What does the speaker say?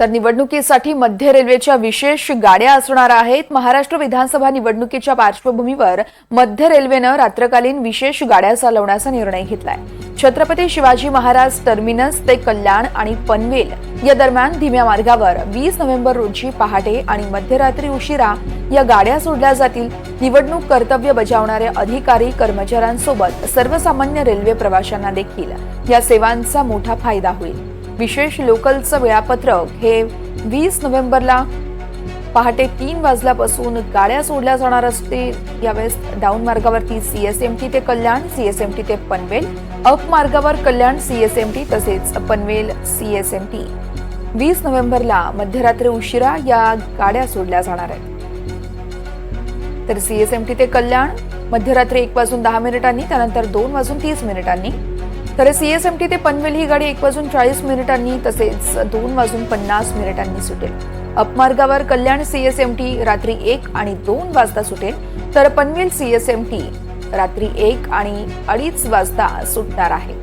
तर निवडणुकीसाठी मध्य रेल्वेच्या विशेष गाड्या असणार आहेत। महाराष्ट्र विधानसभा निवडणुकीच्या पार्श्वभूमीवर मध्य रेल्वेने रात्रकालीन विशेष गाड्या चालवण्याचा निर्णय घेतलाय। छत्रपती शिवाजी महाराज टर्मिनस ते कल्याण आणि पनवेल या दरम्यान धीम्या मार्गावर 20 नोव्हेंबर रोजी पहाटे आणि मध्यरात्री उशिरा या गाड्या सोडल्या जातील। निवडणूक कर्तव्य बजावणाऱ्या अधिकारी कर्मचाऱ्यांसोबत सर्वसामान्य रेल्वे प्रवाशांना देखील या सेवांचा मोठा फायदा होईल। विशेष लोकलचं वेळापत्रक हे 20 नोव्हेंबरला पहाटे 3 वाजल्यापासून गाड्या सोडल्या जाणार असतील। यावेळेस डाऊन मार्गावरती सीएसएमटी ते कल्याण, सीएसएमटी ते पनवेल, अप मार्गावर कल्याण सीएसएमटी तसेच पनवेल सीएसएमटी 20 नोव्हेंबरला मध्यरात्री उशिरा या गाड्या सोडल्या जाणार आहेत। तर सीएसएमटी ते कल्याण मध्यरात्री 1:10 त्यानंतर 2:30 तर सीएसएमटी ते पनवेल ही गाडी 1:40 तसेच 2:50 सुटेल। अपमार्गावर कल्याण सीएसएमटी रात्री 1 आणि 2 वाजता सुटेल, तर पनवेल सीएसएमटी रात्री 1 आणि 2:30 वाजता सुटणार आहे।